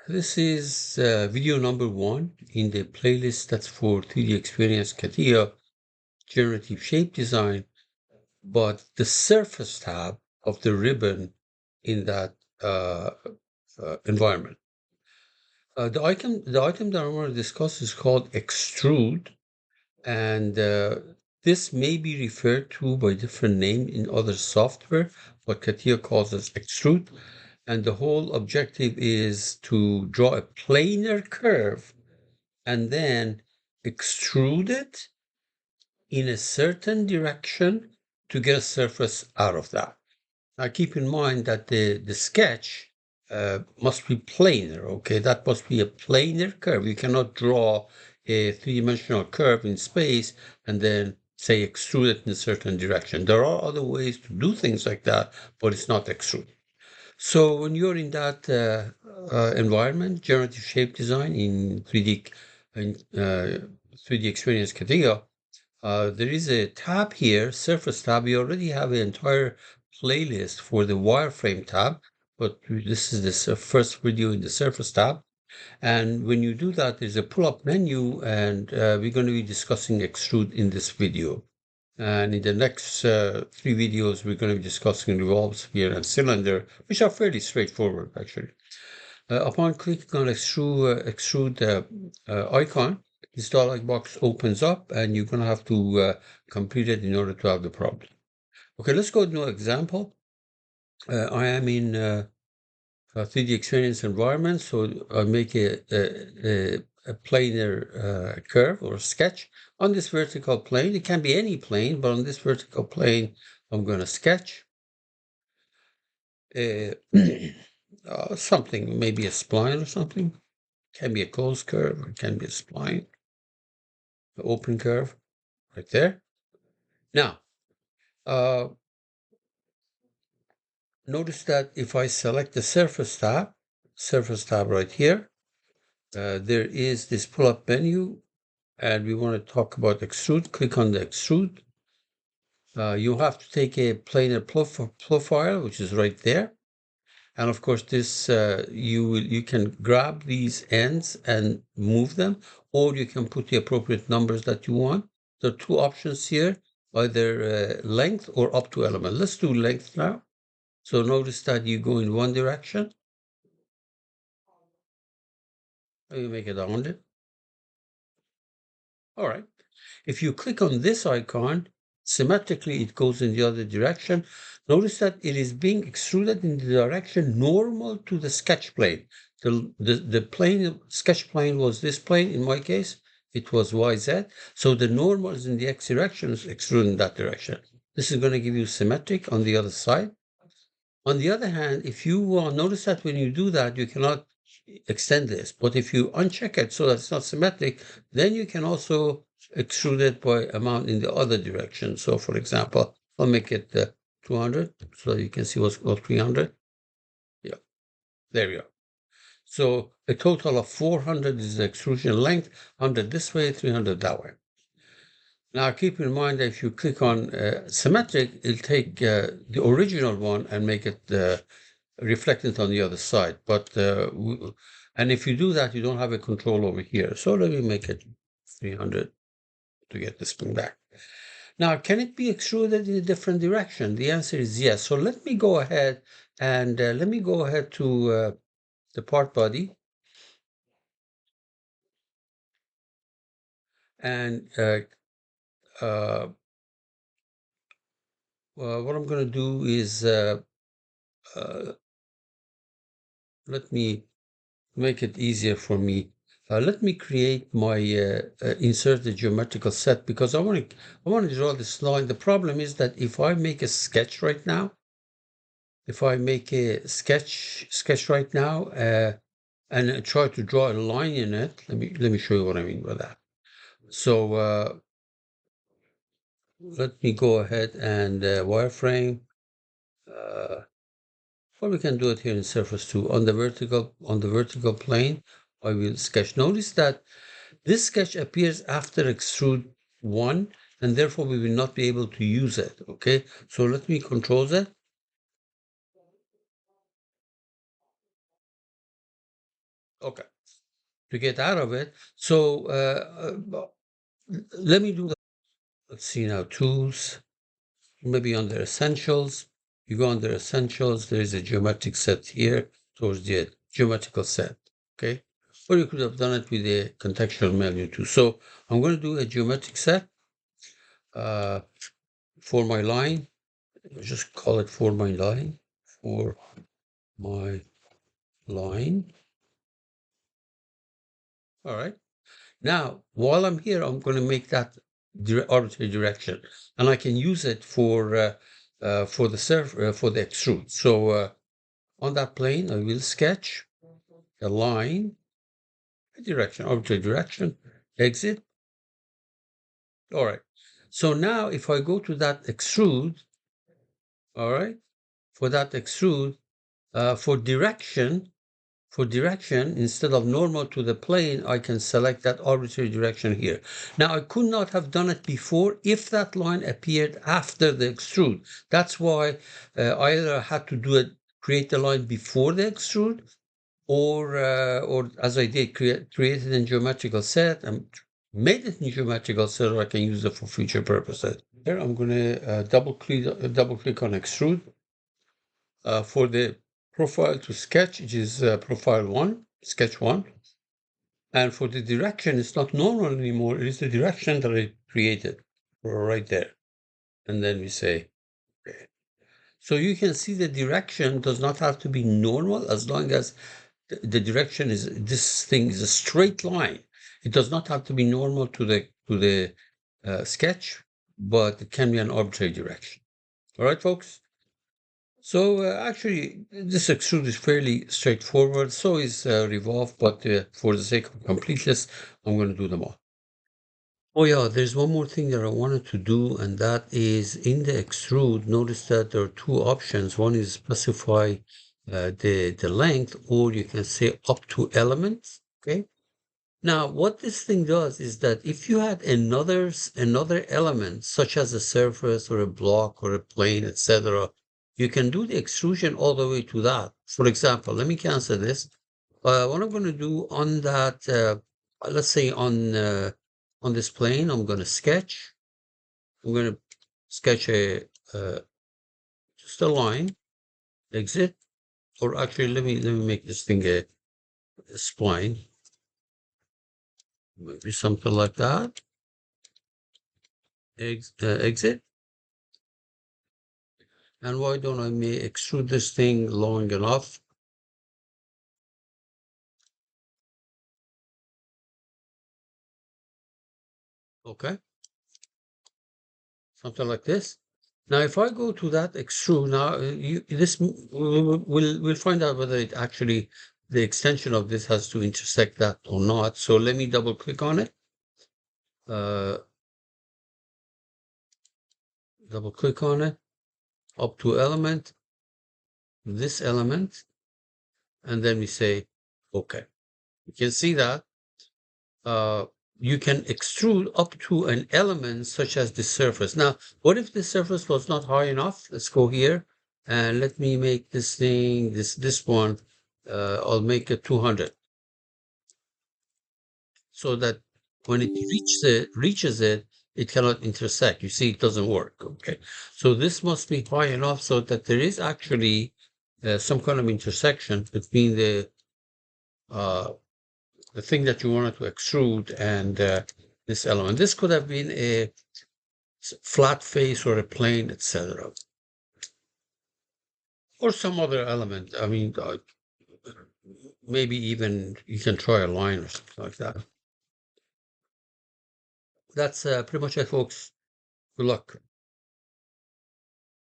This is video number 1 in the playlist that's for 3D Experience CATIA Generative Shape Design, but the surface tab of the ribbon in that environment. The item that I want to discuss is called Extrude, and this may be referred to by different name in other software, but CATIA calls it Extrude. And the whole objective is to draw a planar curve and then extrude it in a certain direction to get a surface out of that. Now keep in mind that the sketch must be planar, okay? That must be a planar curve. You cannot draw a three-dimensional curve in space and then say extrude it in a certain direction. There are other ways to do things like that, but it's not extrude. So when you're in that environment, generative shape design in 3D Experience CATIA, there is a tab here, surface tab. We already have an entire playlist for the wireframe tab, but this is the first video in the surface tab. And when you do that, there's a pull-up menu, and we're going to be discussing extrude in this video. And in the next 3 videos, we're going to be discussing revolve, sphere, and cylinder, which are fairly straightforward, actually. Upon clicking on extrude icon, this dialog box opens up, and you're going to have to complete it in order to have the problem. Okay, let's go to an example. I am in a 3D Experience environment, so I make a planar curve or sketch on this vertical plane. It can be any plane, but on this vertical plane, I'm going to sketch something, maybe a spline or something. It can be a closed curve, or it can be a spline, an open curve, right there. Now, notice that if I select the surface tab right here, there is this pull-up menu, and we want to talk about extrude. Click on the extrude. You have to take a planar profile, which is right there. And of course, this you can grab these ends and move them, or you can put the appropriate numbers that you want. There are two options here, either length or up to element. Let's do length now. So notice that you go in one direction. You make it 100. All right. If you click on this icon, symmetrically it goes in the other direction. Notice that it is being extruded in the direction normal to the sketch plane. The plane, sketch plane was this plane. In my case, it was YZ. So the normal is in the X direction, is extruded in that direction. This is going to give you symmetric on the other side. On the other hand, if you notice that when you do that, you cannot extend this. But if you uncheck it so that it's not symmetric, then you can also extrude it by amount in the other direction. So for example, I'll make it 200 so that you can see what's called 300. Yeah, there we go. So a total of 400 is the extrusion length, 100 this way, 300 that way. Now keep in mind that if you click on symmetric, it'll take the original one and make it reflected on the other side. But and if you do that, you don't have a control over here. So let me make it 300 to get this thing back. Now, can it be extruded in a different direction? The answer is yes. So let me go ahead and let me go ahead to the part body. And what I'm going to do is let me make it easier for me. Let me create my insert the geometrical set, because I want to draw this line. The problem is that if I make a sketch right now, and try to draw a line in it, let me show you what I mean by that. So let me go ahead and wireframe. Or we can do it here in surface 2 on the vertical plane. I will sketch. Notice that this sketch appears after extrude 1, and therefore we will not be able to use it. Okay, so let me control that. Okay. To get out of it. So let me do that. Let's see now, tools, maybe under essentials. You go under essentials, there is a geometric set here towards the geometrical set. Okay. Or you could have done it with a contextual menu too. So I'm going to do a geometric set for my line. Just call it for my line. For my line. All right. Now, while I'm here, I'm going to make that arbitrary direction, and I can use it for the extrude. So on that plane, I will sketch a line, a direction, arbitrary direction, exit. All right. So now, if I go to that extrude, all right, for that extrude, for direction, instead of normal to the plane, I can select that arbitrary direction here. Now, I could not have done it before if that line appeared after the extrude. That's why I either had to do it, create the line before the extrude, or as I did, create it in geometrical set and made it in geometrical set, so I can use it for future purposes. Here, I'm going to double click on extrude. For the profile to sketch, it is profile 1, sketch 1. And for the direction, it's not normal anymore. It is the direction that I created right there. And then we say, okay. So you can see the direction does not have to be normal as long as the direction is, this thing is a straight line. It does not have to be normal to the sketch, but it can be an arbitrary direction. All right, folks? So actually, this extrude is fairly straightforward. So is revolve, but for the sake of completeness, I'm going to do them all. Oh yeah, there's one more thing that I wanted to do, and that is in the extrude. Notice that there are two options. One is specify the length, or you can say up to elements. Okay. Now, what this thing does is that if you had another element, such as a surface or a block or a plane, etc., you can do the extrusion all the way to that. For example, let me cancel this. What I'm going to do on that, let's say on this plane, I'm going to sketch. I'm going to sketch just a line, exit, or actually let me make this thing a spline. Maybe something like that. Exit. And why don't I may extrude this thing long enough? Okay, something like this. Now, if I go to that extrude, now we'll find out whether it actually the extension of this has to intersect that or not. So let me double click on it. Double click on it, up to element, this element, and then we say okay. You can see that you can extrude up to an element such as the surface. Now, what if the surface was not high enough? Let's go here and let me make this thing, this one, I'll make it 200. So that when it reaches it, it cannot intersect. You see, it doesn't work. Okay. So this must be high enough so that there is actually some kind of intersection between the thing that you wanted to extrude and this element. This could have been a flat face or a plane, etc., or some other element. I mean, maybe even you can try a line or something like that. That's pretty much it, folks. Good luck.